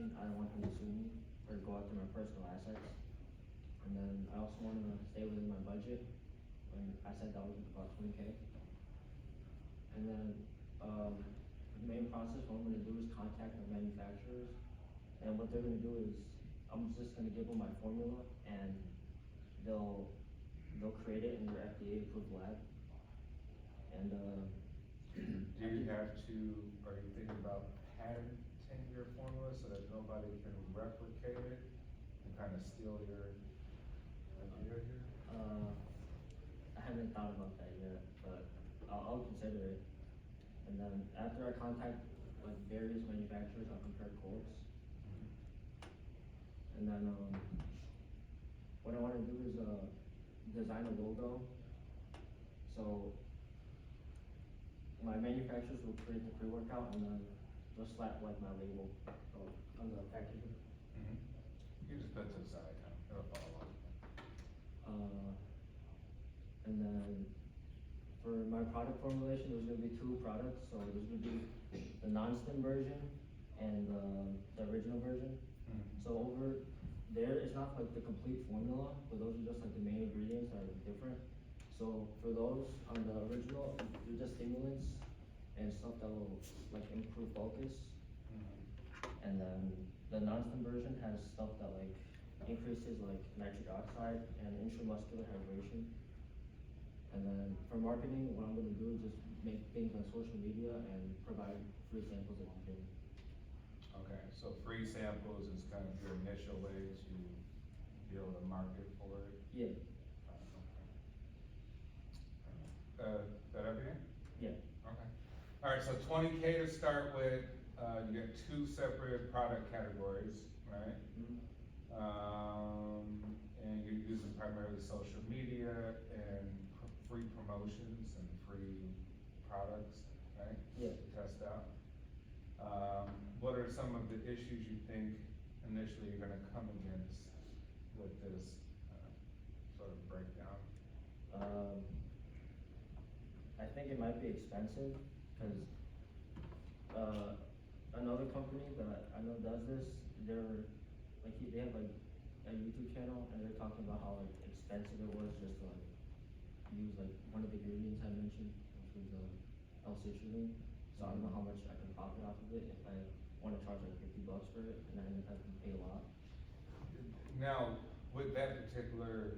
mentioned, I don't want them to sue me or go after my personal assets. And then I also want to stay within my budget, and I said that was about 20K. And then, the main process, what I'm gonna do is contact the manufacturers, and what they're gonna do is, I'm just gonna give them my formula, and they'll create it in their FDA approved lab. And, Do you have to, are you thinking about patenting your formula so that nobody can replicate it and kind of steal your idea here? I haven't thought about that yet, but I'll consider it. And then after I contact like various manufacturers, I'll compare quotes. And then, what I wanna do is, design a logo. So, my manufacturers will create the pre-workout, and then they'll slap like my label on the packaging. You just put it to the side, it'll follow along. And then for my product formulation, there's gonna be 2 products. So there's gonna be the non-stim version and the original version. So over there, it's not like the complete formula, but those are just like the main ingredients that are different. So for those on the original, they're just stimulants and stuff that will like improve focus. And then the non-stim version has stuff that like increases like nitric oxide and intramuscular hydration. And then for marketing, what I'm gonna do is just make things on social media and provide free samples at the gym. Okay, so free samples is kind of your initial way to be able to market for it? Yeah. That everything? Yeah. Okay. All right, so 20K to start with, you get 2 separate product categories, right? And you're using primarily social media and free promotions and free products, right? Yeah. To test out. What are some of the issues you think initially you're gonna come against with this sort of breakdown? I think it might be expensive, cause, another company that I know does this, they're, like, they have like a YouTube channel, and they're talking about how like expensive it was just to like use like one of the ingredients I mentioned, which was L-citrulline. So I don't know how much I can profit off of it if I wanna charge like $50 for it, and then I can pay a lot. Now, with that particular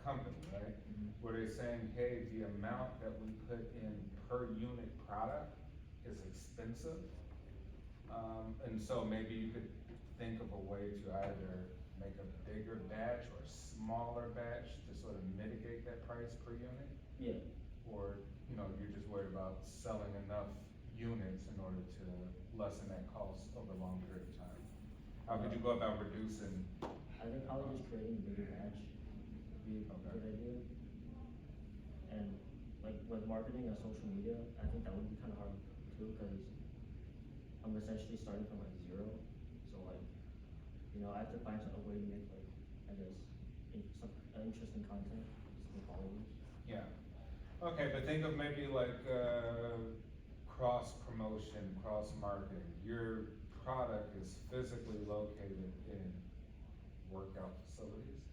company, right? Were they saying, hey, the amount that we put in per unit product is expensive? And so maybe you could think of a way to either make a bigger batch or a smaller batch to sort of mitigate that price per unit? Yeah. Or, you're just worried about selling enough units in order to lessen that cost over a long period of time? How could you go about reducing? I think probably just creating a bigger batch would be a good idea. And like with marketing and social media, I think that would be kind of hard too, because I'm essentially starting from like 0. So like, I have to find a way to make like, I guess, some interesting content for followers. Yeah. Okay, but think of maybe like cross promotion, cross marketing. Your product is physically located in workout facilities?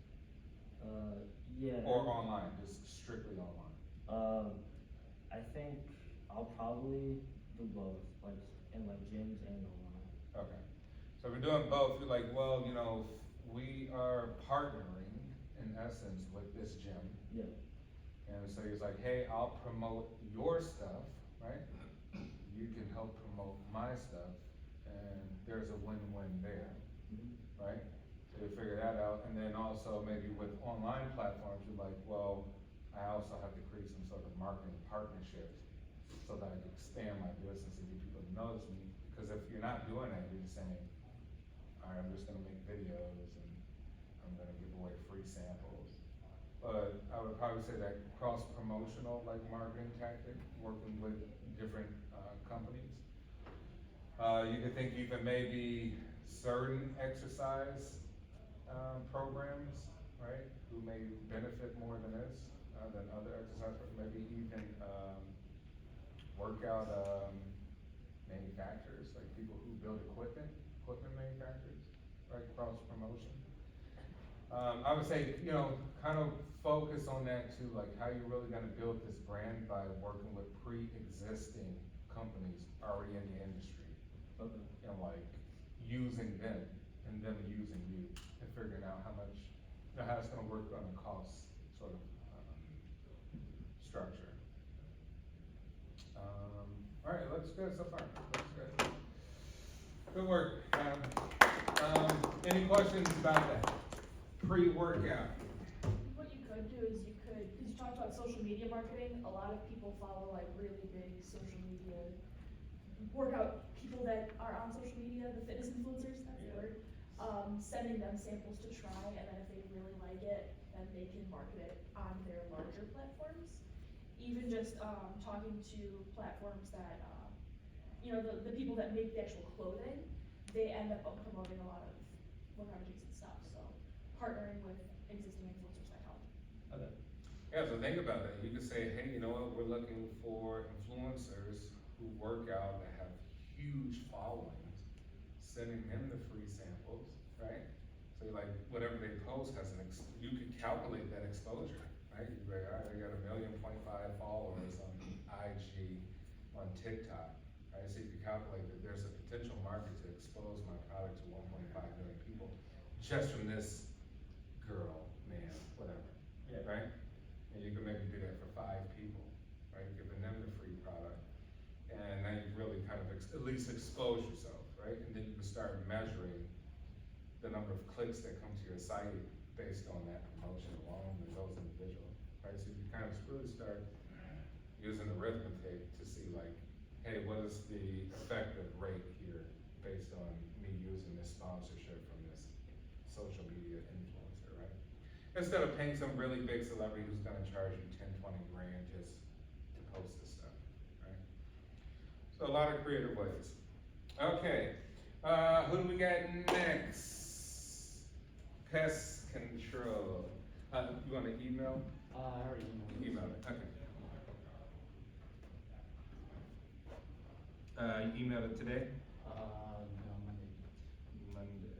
Yeah. Or online, just strictly online? I think I'll probably do both, like in like gyms and online. Okay, so if we're doing both, you're like, well, we are partnering in essence with this gym. Yeah. And so he's like, hey, I'll promote your stuff, right? You can help promote my stuff, and there's a win-win there, right? So you figure that out, and then also maybe with online platforms, you're like, well, I also have to create some sort of marketing partnership so that I can expand my business and get people to notice me. Because if you're not doing that, you're just saying, all right, I'm just gonna make videos and I'm gonna give away free samples. But I would probably say that cross-promotional like marketing tactic, working with different companies. You could think even maybe certain exercise programs, right? Who may benefit more than this, than other exercise, maybe even workout manufacturers, like people who build equipment factors, right, cross promotion. I would say, kind of focus on that too, like how you're really gonna build this brand by working with pre-existing companies already in the industry. Okay. And like using them and them using you and figuring out how it's gonna work on a cost sort of, structure. Alright, looks good so far, looks good. Good work. Any questions about that? Pre-workout. What you could do is because you talked about social media marketing, a lot of people follow like really big social media workout people that are on social media, the fitness influencers, that's the Yeah. word. Sending them samples to try, and then if they really like it, then they can market it on their larger platforms. Even just, talking to platforms that, the people that make the actual clothing, they end up promoting a lot of workout adjacent stuff, so partnering with existing influencers that help. Okay. Yeah, so think about that. You could say, hey, you know what, we're looking for influencers who work out that have huge followings, sending them the free samples, right? So like, whatever they post has you could calculate that exposure, right? You'd be like, all right, I got 1.5 million followers on IG, on TikTok, right? So you could calculate that there's a potential market to expose my product to 1.5 million people just from this girl, man, whatever, Yeah. right? And you can maybe do that for 5 people, right? Giving them the free product. And then you really kind of at least expose yourself, right? And then you can start measuring the number of clicks that come to your site based on that promotion alone with those individuals, right? So you kind of really start using the arithmetic to see like, hey, what is the effective rate here based on me using this sponsorship from this social media influencer, right? Instead of paying some really big celebrity who's gonna charge you 10, 20 grand just to post this stuff, right? So a lot of creative ways. Okay, who do we got next? Pest control. You want an email? I already emailed. Email it, okay. You emailed it today? No, Monday. Monday.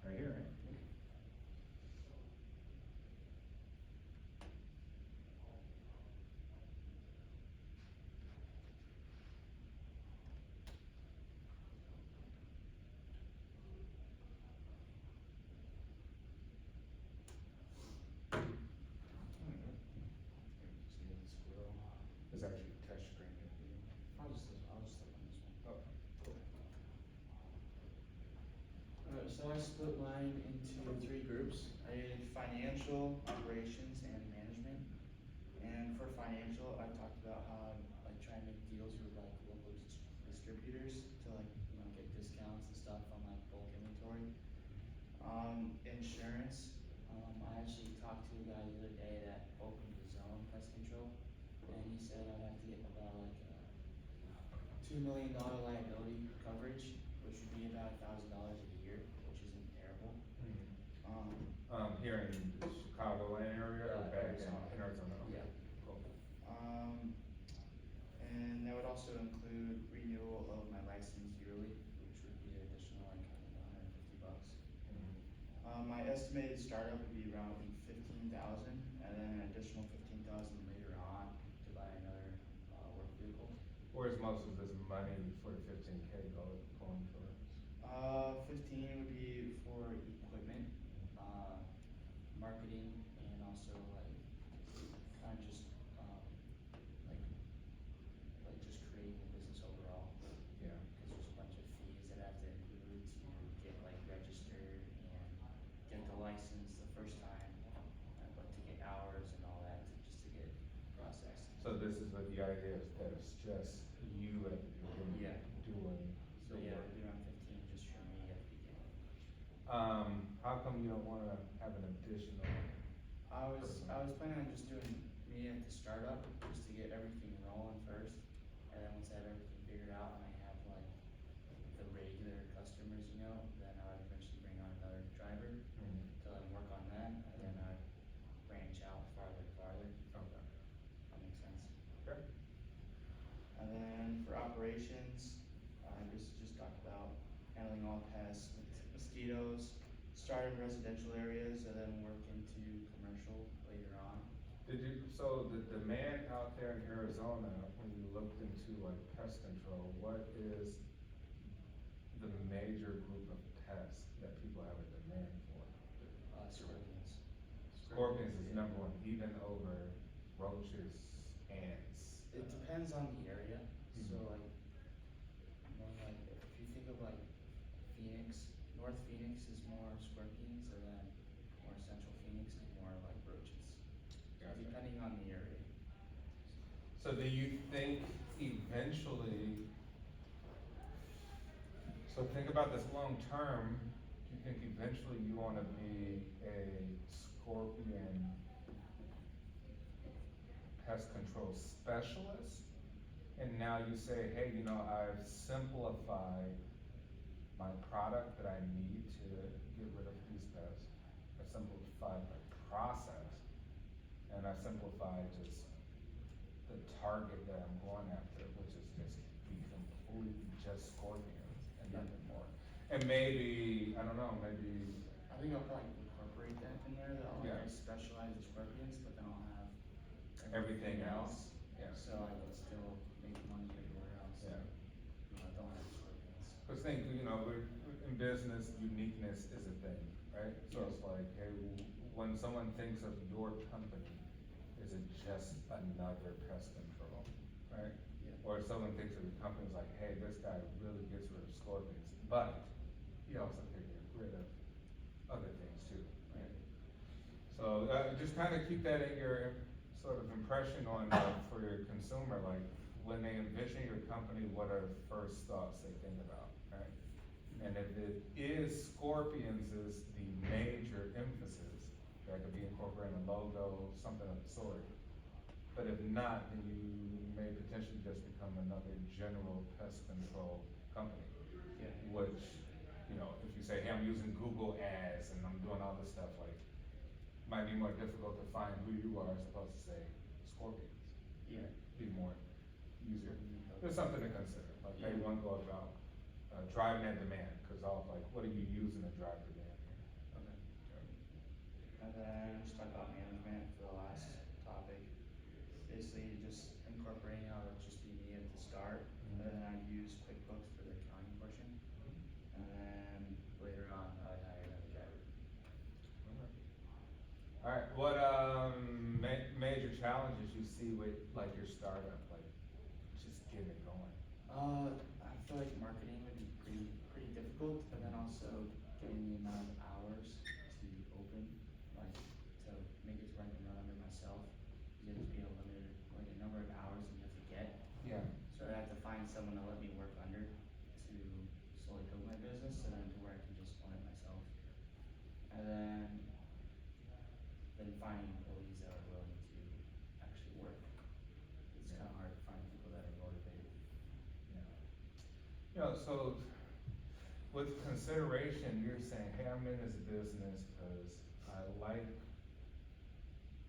Right here, right? It's actually a touch screen. I'll just look on this one. Okay, cool. So I split mine into 3 groups. I did financial, operations, and management. And for financial, I talked about how I'm like trying to make deals with like local distributors to like, get discounts and stuff on like bulk inventory. Insurance, I actually talked to a guy the other day that opened the zone pest control, and he said I'd have to get about like $2 million liability coverage, which would be about $1,000 a year, which isn't terrible. Here in the Chicagoland area or back in Arizona? Yeah. Cool. And that would also include renewal of my license yearly, which would be an additional like $150. My estimated startup would be around 15,000, and then an additional 15,000 later on to buy another work vehicle. Where's most of this money for the 15K going towards? 15 would be for equipment, marketing, and also like kind of just like just creating the business overall. Yeah. Because there's a bunch of fees that I have to include to get like registered and get the license the first time, but to get hours and all that, just to get processed. So this is what the idea is, that it's just you at the beginning Yeah. doing So the yeah, work. it'd be around 15 just for me at the beginning. How come you don't wanna have an additional? I was planning on just doing me at the startup, just to get everything rolling first, and then once I have everything figured out and I have like the regular customers, then I would eventually bring on another driver to then work on that, and then I'd branch out farther and farther. Okay. operations, this just talked about handling all pests, mosquitoes, start in residential areas and then work into commercial later on. So the demand out there in Arizona, when you looked into like pest control, what is the major group of pests that people have a demand for? Scorpions. Scorpions is number one, even over roaches, ants. It depends on the area, so Mhm. like, more like, if you think of like Phoenix, North Phoenix is more scorpions, and then more central Phoenix is more like roaches, Gotcha. depending on the area. So do you think eventually, so think about this long term, do you think eventually you wanna be a scorpion pest control specialist? And now you say, hey, you know, I've simplified my product that I need to get rid of these pests. I've simplified my process, and I've simplified just the target that I'm going after, which is just be completely just scorpions and nothing more. And maybe, I don't know, maybe, I think I'll probably incorporate that in there, that I'll Yeah. like specialize in scorpions, but then I'll have everything else, yeah. so I can still make money everywhere else. Yeah. I don't have scorpions. Cause think, you know, we're, in business, uniqueness is a thing, right? So Yes. it's like, hey, when someone thinks of your company, is it just another pest control, right? Yeah. Or if someone thinks of your company, it's like, hey, this guy really gets rid of scorpions, but he also can get rid of other things too, right? So, just kind of keep that in your sort of impression on, for your consumer, like, when they envision your company, what are the first thoughts they think about, right? And if it is scorpions is the major emphasis, that could be incorporating a logo, something of the sort. But if not, then you may potentially just become another general pest control company. Yeah. Which, you know, if you say, hey, I'm using Google Ads and I'm doing all this stuff, like, might be more difficult to find who you are as opposed to say scorpions. Yeah. Be more easier. There's something to consider, like how you wanna go about, driving that demand, cause all, like, what are you using to drive demand here? Okay. And then just talk about management for the last topic. Basically, just incorporating how it'll just be me at the start, and then I use QuickBooks for the accounting portion. And then later on, I hire another driver. Alright, what, major challenges you see with, like, your startup, like, just getting it going? I feel like marketing would be pretty difficult, and then also getting the amount of hours to open, like, to make it to where I can run under myself. You have to be a limited, like a number of hours that you have to get. Yeah. So I have to find someone to let me work under to slowly build my business, and then to where I can just run it myself. And then finding employees that are willing to actually work. It's Yeah. kinda hard to find people that are motivated. You know, so with consideration, you're saying, hey, I'm in this business because I like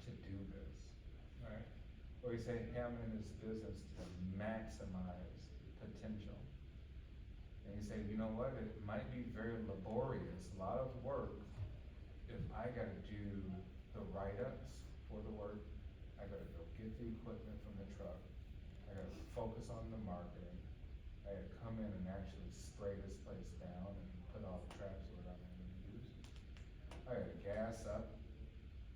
to do this, right? Or you say, hey, I'm in this business to maximize potential. And you say, you know what, it might be very laborious, a lot of work, if I gotta do the write-ups for the work, I gotta go get the equipment from the truck, I gotta focus on the marketing, I gotta come in and actually spray this place down and put all the traps where I'm gonna use. I gotta gas up,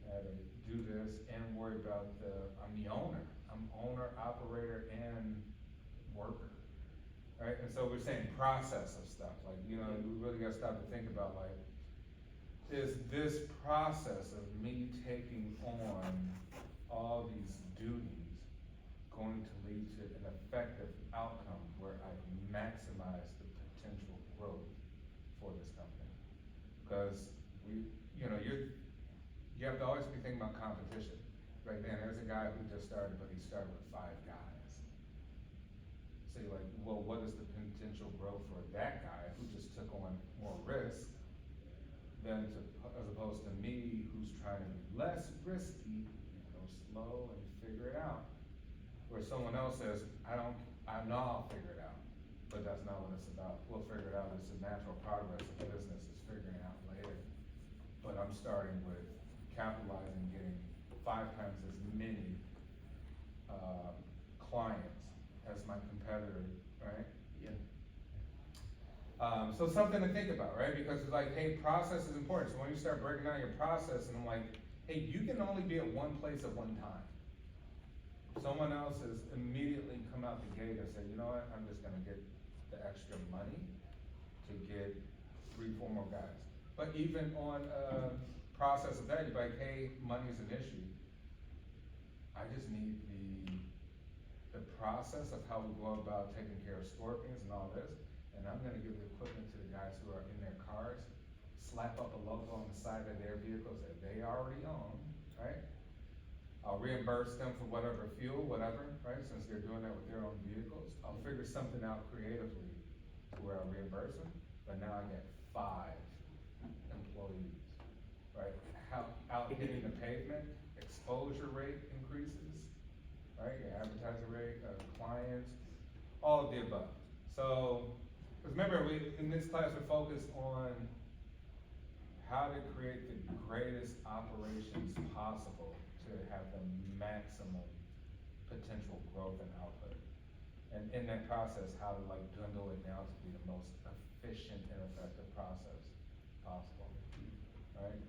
I gotta do this and worry about I'm the owner, I'm owner, operator, and worker. Right, and so we're saying process of stuff, like, you know, we really gotta stop and think about, like, is this process of me taking on all these duties going to lead to an effective outcome where I maximize the potential growth for this company? Because you know, you have to always be thinking about competition. Right then, there's a guy who just started, but he started with 5 guys. So you're like, well, what is the potential growth for that guy who just took on more risk than as opposed to me, who's trying to be less risky, go slow and figure it out. Where someone else says, I don't I know I'll figure it out, but that's not what it's about. We'll figure it out, it's a natural progress of business, is figuring it out later. But I'm starting with capitalizing, getting 5 times as many, clients as my competitor, right? Yeah. So something to think about, right? Because it's like, hey, process is important. So when you start breaking down your process, and I'm like, hey, you can only be at one place at one time. Someone else has immediately come out the gate and said, you know what, I'm just gonna get the extra money to get 3, 4 more guys. But even on process of that, you're like, hey, money's an issue. I just need the process of how we go about taking care of scorpions and all this, and I'm gonna give the equipment to the guys who are in their cars, slap up a logo on the side of their vehicles that they already own, right? I'll reimburse them for whatever fuel, whatever, right, since they're doing that with their own vehicles. I'll figure something out creatively to where I'll reimburse them, but now I get 5 employees, right? How, out hitting the pavement, exposure rate increases, right, your advertising rate, clients, all of the above. So, because remember, in this class, we're focused on how to create the greatest operations possible to have the maximum potential growth and output. And in that process, how to like dwindle it down to be the most efficient and effective process possible, right?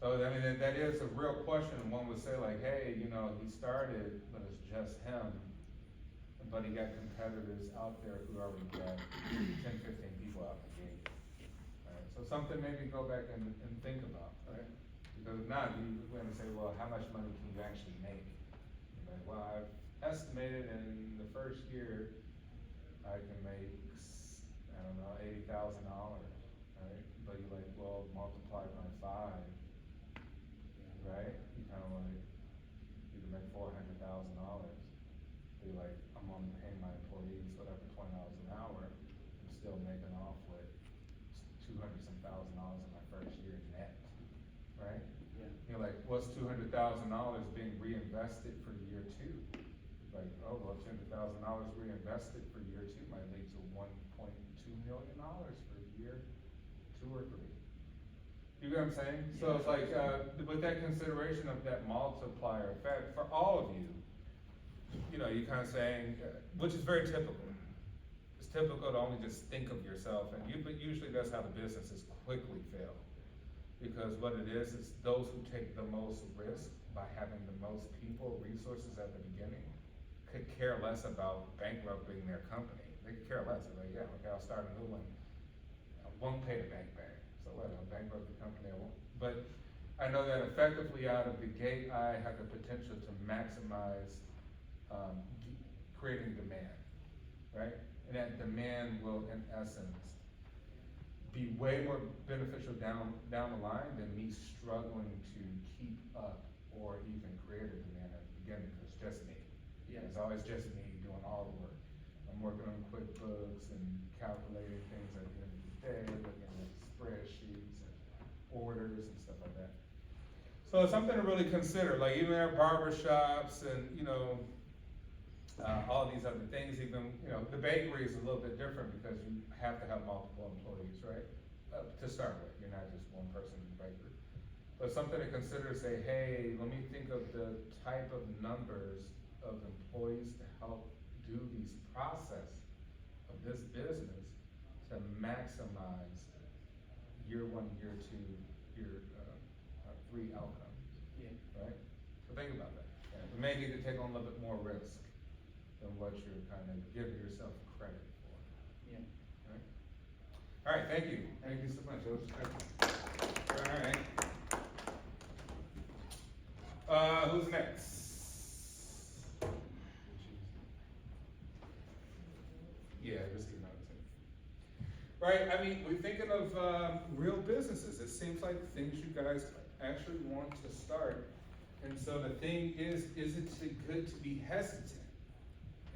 So, I mean, that is a real question, and one would say like, hey, you know, he started, but it's just him, but he got competitors out there who already got 10, 15 people out the gate. Right? So something maybe go back and think about, right? Because if not, you're gonna say, well, how much money can you actually make? You're like, well, I've estimated in the first year, I can make, I don't know, $80,000, right? But you're like, well, multiply by 5, right? You kind of like, you can make $400,000. Be like, I'm only paying my employees whatever $20 an hour. I'm still making off with $200-some thousand in my first year net, right? Yeah. You're like, what's $200,000 being reinvested for year 2? Like, oh, well, $200,000 reinvested for year 2 might lead to $1.2 million for year 2 or 3. You get what I'm saying? So it's like, with that consideration of that multiplier effect, for all of you, you know, you're kind of saying, which is very typical. It's typical to only just think of yourself, and but usually that's how the businesses quickly fail. Because what it is those who take the most risk by having the most people, resources at the beginning, could care less about bankrupting their company. They could care less. They're like, yeah, okay, I'll start a new one. I won't pay the bank back. So what, I'll bankrupt the company, I won't. But I know that effectively out of the gate, I have the potential to maximize creating demand, right? And that demand will, in essence, be way more beneficial down the line than me struggling to keep up or even create a demand at the beginning, because it's just me. Yeah. It's always just me doing all the work. I'm working on QuickBooks and calculating things at the end of the day, looking at spreadsheets and orders and stuff like that. So it's something to really consider, like even our barbershops and, you know, all these other things, even, you know, the bakery is a little bit different because you have to have multiple employees, right? To start with, you're not just one person in the bakery. But something to consider, say, hey, let me think of the type of numbers of employees to help do these process of this business to maximize year 1, year 2, year 3 outcomes. Yeah. Right? So think about that. Yeah. You may need to take on a little bit more risk than what you're kind of giving yourself credit for. Yeah. Right? All right, thank you. Thank you so much. That was great. All right. Who's next? Yeah, just keep noticing. Right, I mean, we're thinking of real businesses. It seems like things you guys actually want to start. And so the thing is it good to be hesitant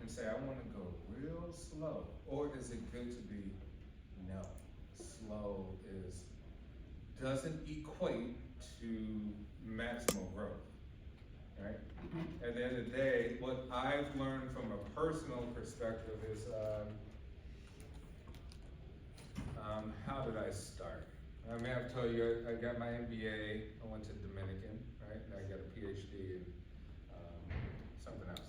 and say, I want to go real slow? Or is it good to be, no, slow doesn't equate to maximal growth. right? At the end of the day, what I've learned from a personal perspective is, how did I start? I mean, I've told you, I got my MBA, I went to Dominican, right? And I got a PhD in, something else.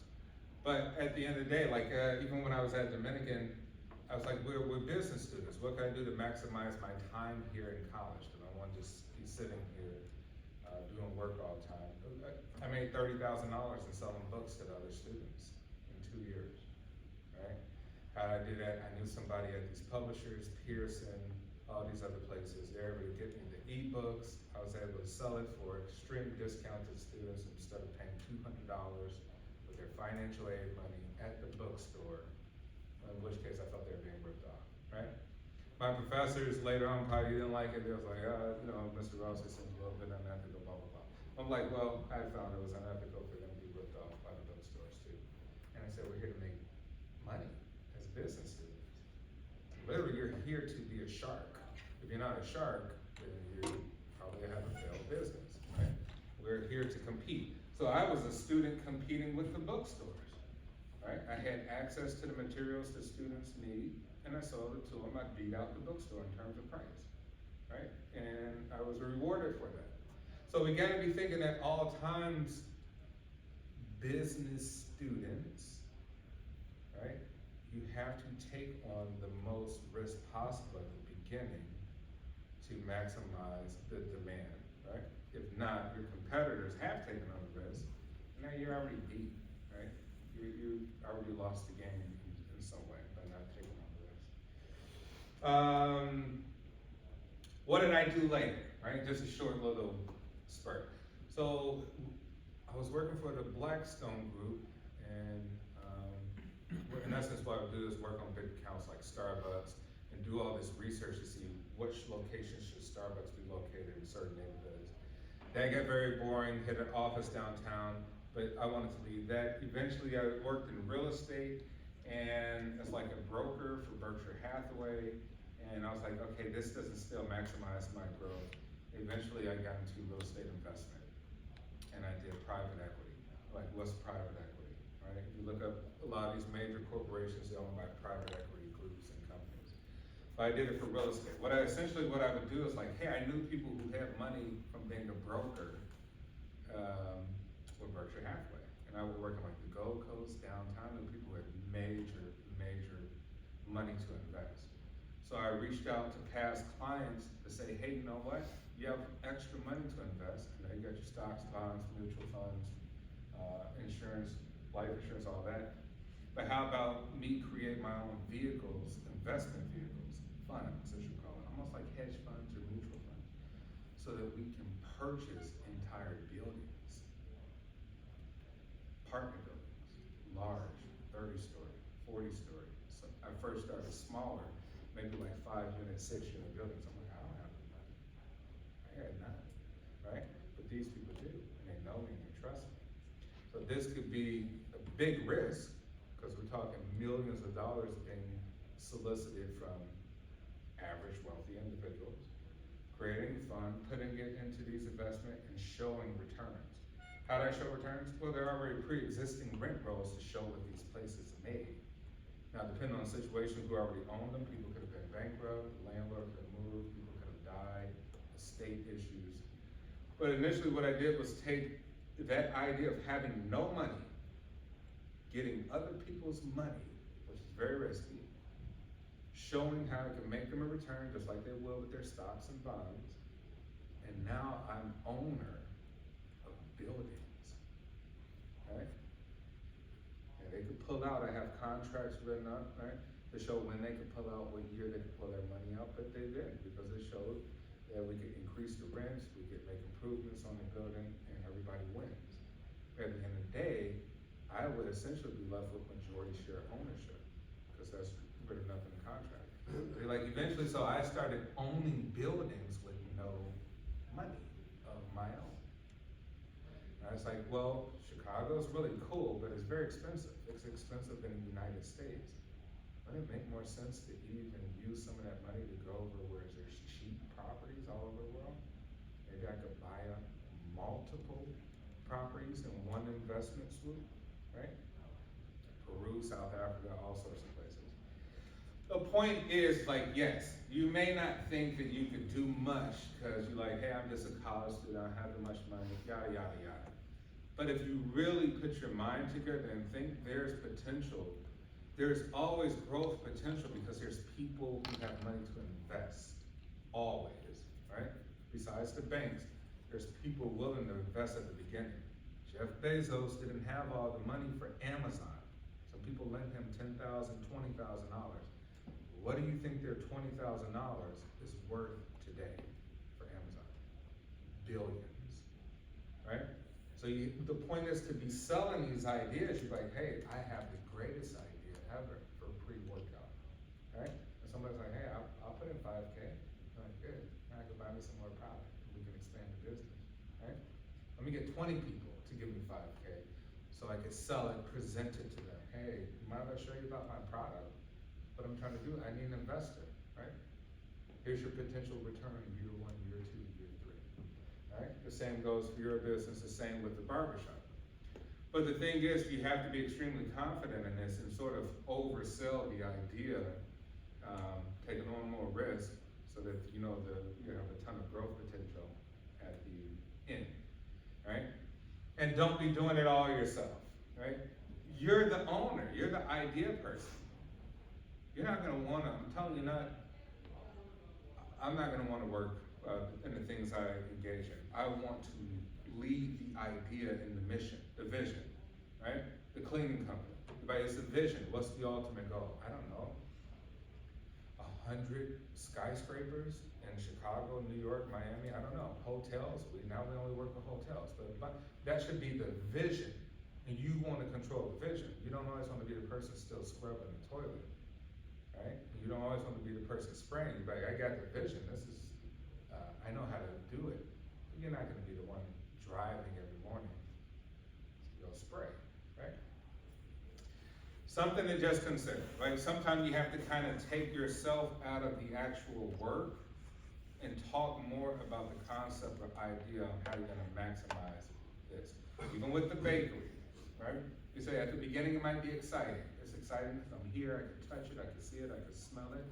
But at the end of the day, like, even when I was at Dominican, I was like, we're business students. What can I do to maximize my time here in college? Because I want to just be sitting here, doing work all the time. I made $30,000 in selling books to the other students in 2 years, right? How did I do that? I knew somebody at these publishers, Pearson, all these other places. They were able to get me the ebooks. I was able to sell it for extreme discount to students instead of paying $200 with their financial aid money at the bookstore, in which case I felt they were being ripped off, right? My professors later on probably didn't like it. They was like, Mr. Ross, this seems a little bit unethical, blah, blah, blah. I'm like, well, I found it was unethical for them to be ripped off by the bookstores too. And I said, we're here to make money as business students. Literally, you're here to be a shark. If you're not a shark, then you probably have a failed business, right? We're here to compete. So I was a student competing with the bookstores, right? I had access to the materials that students need, and I sold it to them. I beat out the bookstore in terms of price, right? And I was rewarded for that. So we gotta be thinking at all times, business students, right? You have to take on the most risk possible at the beginning to maximize the demand, right? If not, your competitors have taken on the risk, and now you're already beat, right? You already lost the game in some way by not taking on the risk. What did I do later, right? Just a short little spurt. So I was working for the Blackstone Group, and in essence, what I would do is work on big accounts like Starbucks and do all this research to see which locations should Starbucks be located in certain neighborhoods. That got very boring, hit an office downtown, but I wanted to leave that. Eventually, I worked in real estate, and as like a broker for Berkshire Hathaway, and I was like, okay, this doesn't still maximize my growth. Eventually, I got into real estate investment, and I did private equity. Like, what's private equity, right? If you look up a lot of these major corporations, they're owned by private equity groups and companies. But I did it for real estate. What I would do is like, hey, I knew people who had money from being a broker with Berkshire Hathaway. And I would work on like the Gold Coast, downtown, and people who had major money to invest. So I reached out to past clients to say, hey, you know what? You have extra money to invest. You know, you got your stocks, bonds, mutual funds, insurance, life insurance, all that. But how about me create my own vehicles, investment vehicles, funds, as you call it, almost like hedge funds or mutual funds, so that we can purchase entire buildings, apartment buildings, large, 30-story, 40-story. So I first started smaller, maybe like 5-unit, 6-unit buildings. I'm like, I don't have the money. I had none, right? But these people do, and they know me and they trust me. So this could be a big risk, because we're talking millions of dollars being solicited from average wealthy individuals, creating a fund, putting it into these investments, and showing returns. How do I show returns? Well, there are already pre-existing rent rolls to show what these places made. Now, depending on the situation, who already owned them, people could have been bankrupt, the landlord could have moved, people could have died, estate issues. But initially what I did was take that idea of having no money, getting other people's money, which is very risky, showing how I can make them a return just like they will with their stocks and bonds, and now I'm owner of buildings, right? And they could pull out, I have contracts written up, right, to show when they could pull out, what year they could pull their money out, but they didn't, because it showed that we could increase the rents, we could make improvements on the building, and everybody wins. But at the end of the day, I would essentially be left with majority share ownership, because that's written up in the contract. Like eventually, so I started owning buildings with no money of my own. And I was like, well, Chicago's really cool, but it's very expensive. It's expensive in the United States. Wouldn't it make more sense to even use some of that money to go over where there's cheap properties all over the world? Maybe I could buy up multiple properties in one investment swoop, right? Peru, South Africa, all sorts of places. The point is, like, yes, you may not think that you could do much because you're like, hey, I'm just a college student, I don't have that much money, yada, yada, yada. But if you really put your mind together and think there's potential, there's always growth potential because there's people who have money to invest, always, right? Besides the banks, there's people willing to invest at the beginning. Jeff Bezos didn't have all the money for Amazon. Some people lent him $10,000, $20,000. What do you think their $20,000 is worth today for Amazon? Billions, right? So the point is to be selling these ideas. You're like, hey, I have the greatest idea ever for pre-workout, right? And somebody's like, hey, I'll put in 5K. I'm like, good, now I can buy me some more product. We can expand the business, right? Let me get 20 people to give me 5K so I can sell it, present it to them. Hey, mind if I show you about my product? What I'm trying to do, I need an investor, right? Here's your potential return in year 1, year 2, year 3. Right? The same goes for your business, the same with the barbershop. But the thing is, you have to be extremely confident in this and sort of oversell the idea, taking on more risk so that you know you have a ton of growth potential at the end, right? And don't be doing it all yourself, right? You're the owner, you're the idea person. You're not gonna wanna, I'm telling you I'm not gonna wanna work in the things I engage in. I want to lead the idea and the mission, the vision, right? The cleaning company, right? It's the vision. What's the ultimate goal? I don't know. 100 skyscrapers in Chicago, New York, Miami. I don't know. Hotels. Now we only work with hotels, but that should be the vision. And you want to control the vision. You don't always want to be the person still scrubbing the toilet, right? You don't always want to be the person spraying. You're like, I got the vision. I know how to do it. But you're not going to be the one driving every morning. You'll spray, right? Something to just consider, right? Sometimes you have to kind of take yourself out of the actual work and talk more about the concept or idea of how you're going to maximize this. Even with the bakery, right? You say at the beginning it might be exciting. It's exciting because I'm here, I can touch it, I can see it, I can smell it.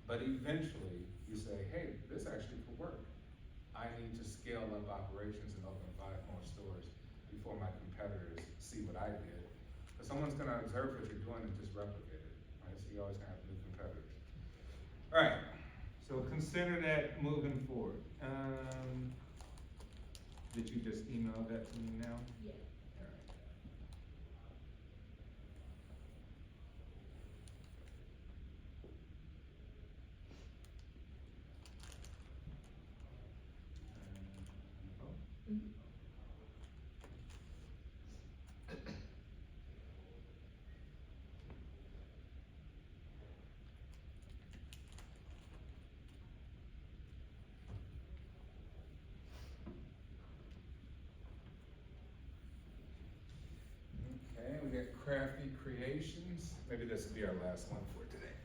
But eventually you say, hey, this actually could work. I need to scale up operations and open 5 more stores before my competitors see what I did. Because someone's gonna observe what you're doing and just replicate it, right? So you always gonna have new competitors. All right, so consider that moving forward. Did you just email that to me now? Yeah. All right. Mhm. Okay, we got Crafty Creations. Maybe this will be our last one for today.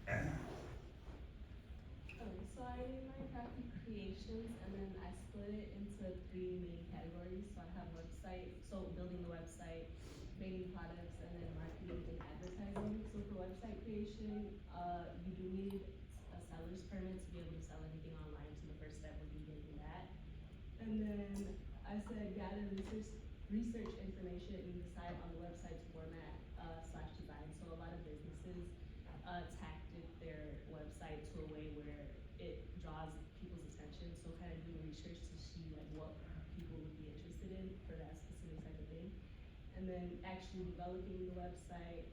So I did my crafty creations and then I split it into 3 main categories. So I have website, so building the website, creating products, and then marketing and advertising. So for website creation, you do need a seller's permit to be able to sell anything online. So the first step would be getting that. And then I said gather research information and decide on the website's format / design. So a lot of businesses tactic their website to a way where it draws people's attention. So kind of doing research to see like what people would be interested in for that specific type of thing. And then actually developing the website,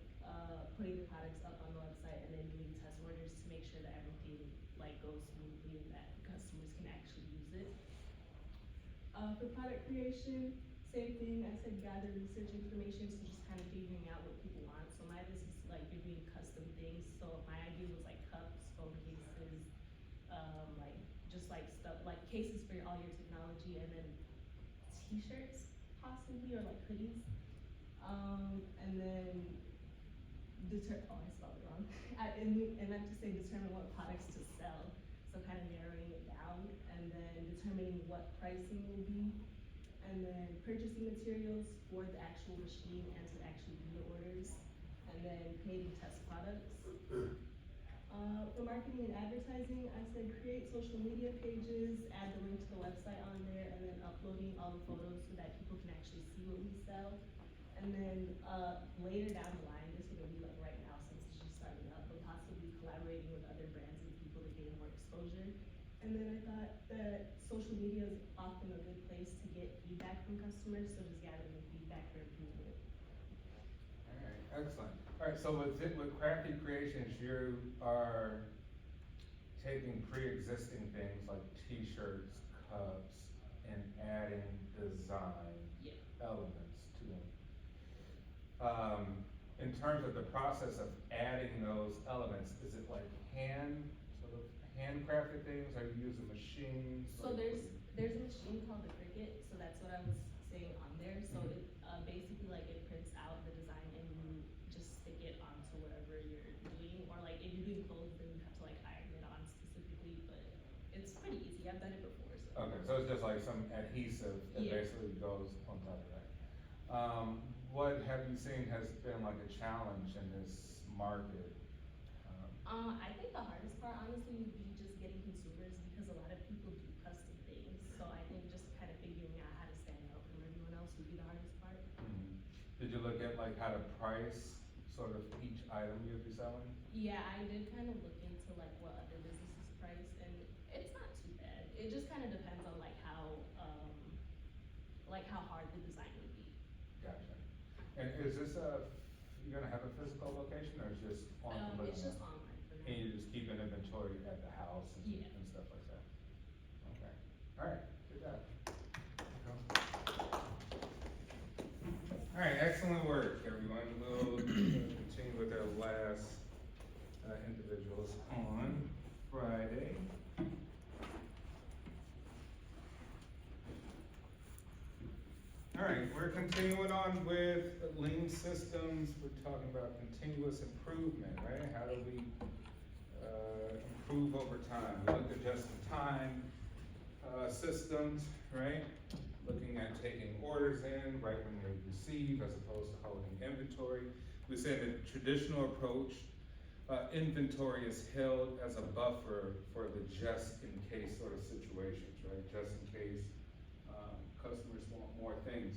putting the products up on the website, and then doing test orders to make sure that everything like goes smoothly and that customers can actually use it. For product creation, same thing. I said gather research information, so just kind of figuring out what people want. So mine is like you're doing custom things. So my idea was like cups, phone cases, like just like stuff like cases for all your technology, and then t-shirts possibly or like hoodies. And then oh, I spelled it wrong. I meant to say determine what products to sell. So kind of narrowing it down and then determining what pricing will be. and then purchasing materials for the actual machine and to actually do the orders, and then creating test products. For marketing and advertising, I said create social media pages, add the link to the website on there, and then uploading all the photos so that people can actually see what we sell. And then, later down the line, this wouldn't be like right now since it's just starting up, but possibly collaborating with other brands and people to gain more exposure. And then I thought that social media is often a good place to get feedback from customers, so just gathering feedback for improvement. Alright, excellent. Alright, so with Crafty Creations, you are taking pre-existing things like t-shirts, cups, and adding design Yeah. elements to them. In terms of the process of adding those elements, is it like handcrafted things, or you using machines? So Like, there's a machine called the Cricut, so that's what I was saying on there, so Mhm. it, basically like it prints out the design and you just stick it onto whatever you're doing, or like if you're doing clothes, then you have to like iron it on specifically, but it's pretty easy, I've done it before, so. Okay, so it's just like some adhesive that Yeah. basically goes on top of that. What have you seen has been like a challenge in this market? I think the hardest part honestly would be just getting consumers, because a lot of people do custom things, so I think just kind of figuring out how to stand out from everyone else would be the hardest part. Did you look at like how to price sort of each item you'd be selling? Yeah, I did kind of look into like what other businesses price, and it's not too bad. It just kind of depends on like how hard the design would be. Gotcha. And is this you gonna have a physical location, or is just on the It's just online for And now. you just keep an inventory at the house and, Yeah. and stuff like that? Okay, alright, good job. Alright, excellent work, everyone. We'll continue with our last individuals on Friday. Alright, we're continuing on with lean systems. We're talking about continuous improvement, right? How do we improve over time? We looked at just-in-time systems, right? Looking at taking orders in right when they receive as opposed to holding inventory. We said the traditional approach, inventory is held as a buffer for the just-in-case sort of situations, right? Just in case customers want more things.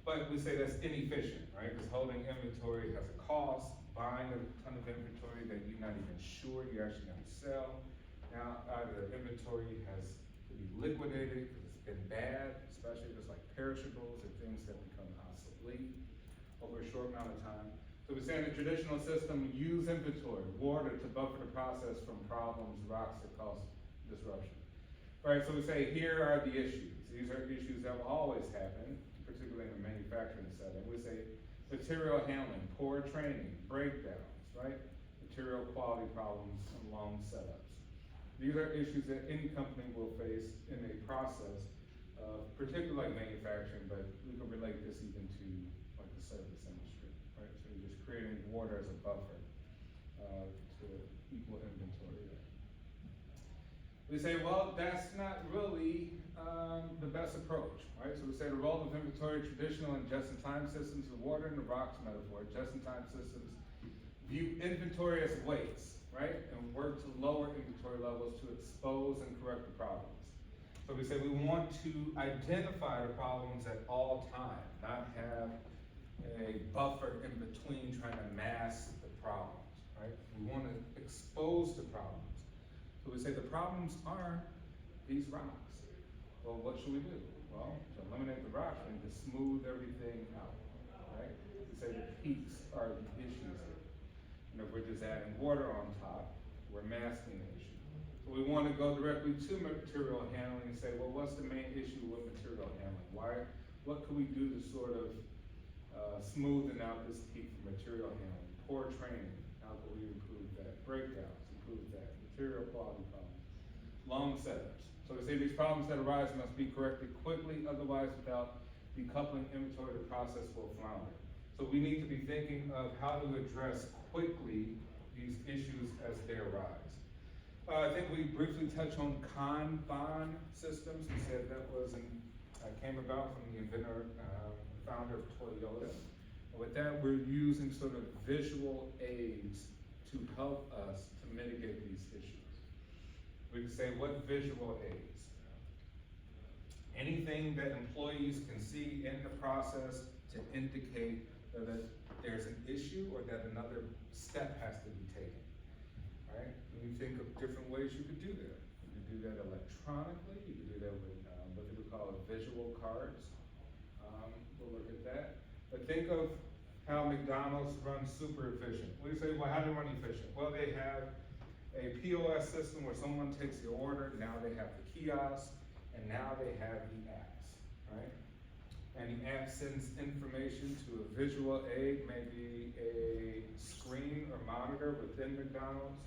But we say that's inefficient, right? Because holding inventory has a cost, buying a ton of inventory that you're not even sure you're actually gonna sell. Now, either the inventory has to be liquidated because it's been bad, especially if it's like perishables or things that become obsolete over a short amount of time. So we're saying the traditional system use inventory, water to buffer the process from problems, rocks that cause disruption. Right, so we say here are the issues. These are issues that will always happen, particularly in a manufacturing setting. We say material handling, poor training, breakdowns, right? Material quality problems and long setups. These are issues that any company will face in a process, particularly like manufacturing, but we can relate this even to like the service industry, right? So you're just creating water as a buffer to equal inventory there. We say, well, that's not really the best approach, right? So we say the role of inventory, traditional and just-in-time systems, the water and the rocks metaphor, just-in-time systems view inventory as waste, right? And work to lower inventory levels to expose and correct the problems. So we say we want to identify the problems at all times, not have a buffer in between trying to mask the problems, right? We want to expose the problems. So we say the problems are these rocks. Well, what should we do? Well, to eliminate the rocks, we need to smooth everything out, right? We say the peaks are the issues here. And if we're just adding water on top, we're masking the issue. So we want to go directly to material handling and say, well, what's the main issue with material handling? What can we do to sort of smoothen out this peak for material handling? Poor training, how can we improve that? Breakdowns, improve that. Material quality problems. Long setups. So we say these problems that arise must be corrected quickly, otherwise without decoupling inventory, the process will flounder. So we need to be thinking of how to address quickly these issues as they arise. I think we briefly touched on Kanban systems. We said that was an came about from the inventor, founder of Toyota. And with that, we're using sort of visual aids to help us to mitigate these issues. We can say, what visual aids? Anything that employees can see in the process to indicate that there's an issue or that another step has to be taken, right? And you think of different ways you could do that. You could do that electronically, you could do that with what they would call visual cards. We'll look at that. But think of how McDonald's runs super efficient. We say, well, how do they run efficient? Well, they have a POS system where someone takes the order, now they have the kiosk, and now they have the apps, right? And the app sends information to a visual aid, maybe a screen or monitor within McDonald's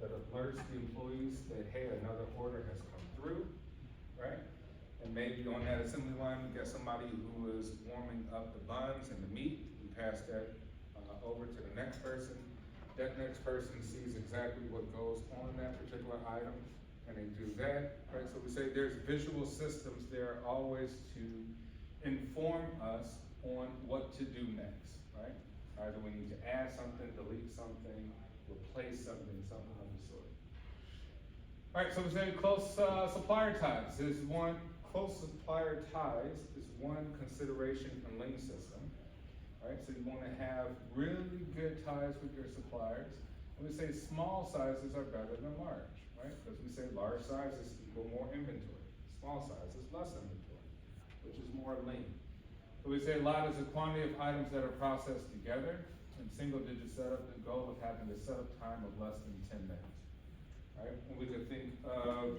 that alerts the employees that, hey, another order has come through, right? And maybe on that assembly line, we got somebody who is warming up the buns and the meat. We pass that over to the next person. That next person sees exactly what goes on that particular item, and they do that, right? So we say there's visual systems there always to inform us on what to do next, right? Either we need to add something, delete something, replace something, something of the sort. All right, so we say close supplier ties is one. Close supplier ties is one consideration in Lean system, right? So you want to have really good ties with your suppliers. And we say small sizes are better than large, right? Because we say large sizes equal more inventory. Small sizes less inventory, which is more lean. So we say a lot is the quantity of items that are processed together in single-digit setup, the goal of having a setup time of less than 10 minutes, right? And we could think of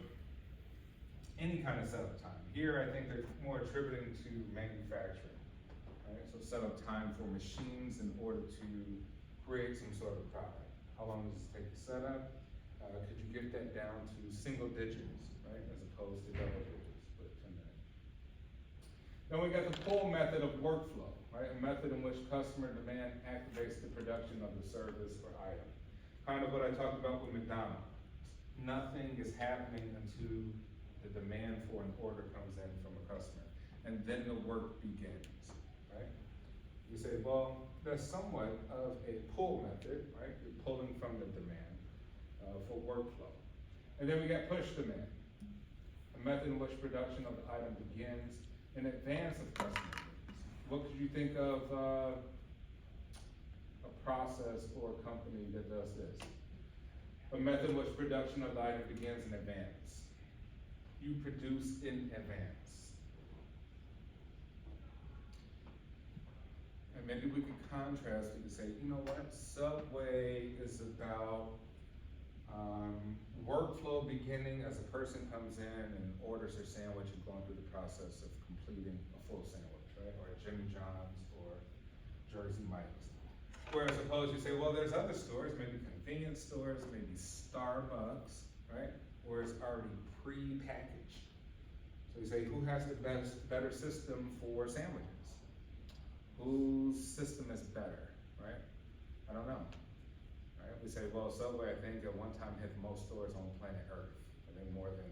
any kind of setup time. Here, I think they're more attributing to manufacturing, right? So setup time for machines in order to create some sort of product. How long does it take to set up? Could you get that down to single digits, right? As opposed to double digits, but 10 minutes. Then we got the pull method of workflow, right? A method in which customer demand activates the production of the service or item. Kind of what I talked about with McDonald's. Nothing is happening until the demand for an order comes in from a customer, and then the work begins, right? You say, well, that's somewhat of a pull method, right? You're pulling from the demand for workflow. And then we got push demand, a method in which production of the item begins in advance of customer needs. What could you think of a process or a company that does this? A method in which production of the item begins in advance. You produce in advance. And maybe we could contrast, we could say, you know what, Subway is about workflow beginning as a person comes in and orders their sandwich and going through the process of completing a full sandwich, right? Or a Jimmy John's or Jersey Mike's. Whereas opposed you say, well, there's other stores, maybe convenience stores, maybe Starbucks, right? Where it's already pre-packaged. So you say, who has the better system for sandwiches? Whose system is better, right? I don't know. Right? We say, well, Subway, I think at one time hit most stores on planet Earth. I think more than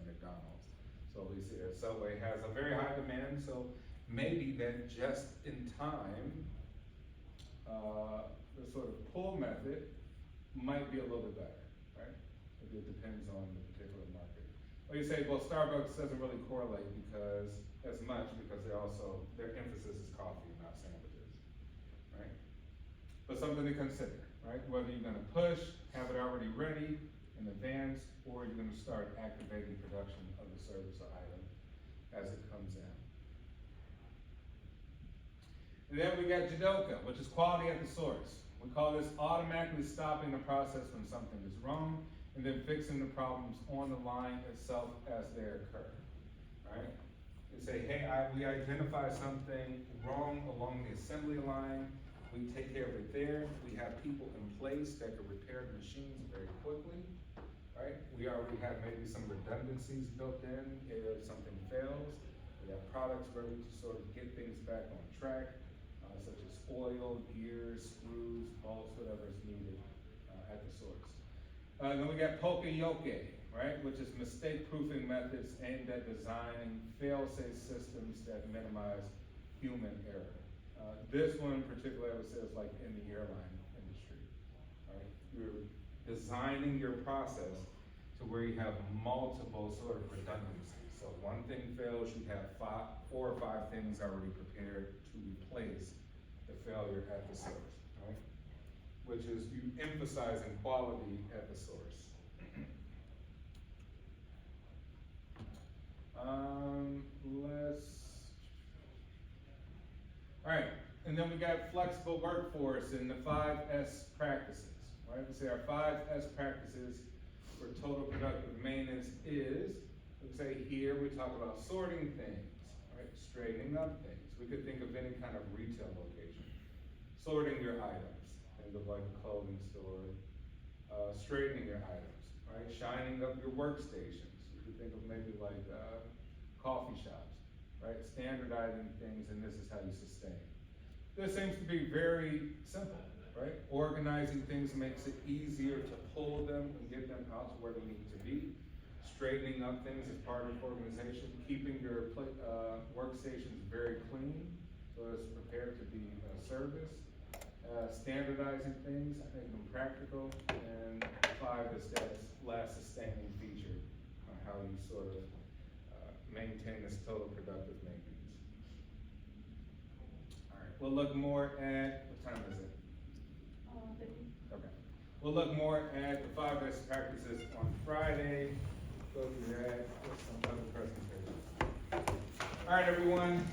McDonald's. So we see that Subway has a very high demand, so maybe that just in time, the sort of pull method might be a little bit better, right? It depends on the particular market. Or you say, well, Starbucks doesn't really correlate because their emphasis is coffee, not sandwiches, right? But something to consider, right? Whether you're gonna push, have it already ready in advance, or you're gonna start activating production of the service or item as it comes in. And then we got Jidoka, which is quality at the source. We call this automatically stopping the process when something is wrong, and then fixing the problems on the line itself as they occur, right? We say, hey, we identify something wrong along the assembly line, we take care of it there, we have people in place that can repair the machines very quickly, right? We already have maybe some redundancies built in if something fails. We have products ready to sort of get things back on track, such as oil, gears, screws, bolts, whatever is needed at the source. Then we got poka-yoke, right? Which is mistake-proofing methods aimed at designing fail-safe systems that minimize human error. This one in particular, I would say, is like in the airline industry, right? You're designing your process to where you have multiple sort of redundancies. So one thing fails, you have 4 or 5 things already prepared to replace the failure at the source, right? Which is you emphasizing quality at the source. All right, and then we got flexible workforce and the 5S practices, right? We say our 5S practices for total productive maintenance is, let's say here we talk about sorting things, right? Straightening up things. We could think of any kind of retail location. Sorting your items, think of like a clothing store. Straightening your items, right? Shining up your workstations. You could think of maybe like coffee shops, right? Standardizing things, and this is how you sustain. This seems to be very simple, right? Organizing things makes it easier to pull them and get them out to where they need to be. Straightening up things is part of organization. Keeping your workstations very clean, so it's prepared to be service. Standardizing things, making them practical, and 5 is that last sustaining feature on how you sort of maintain this total productive maintenance. All right, we'll look more at, what time is it? 50. Okay. We'll look more at the 5 best practices on Friday. Go through that with some other presentations. All right, everyone.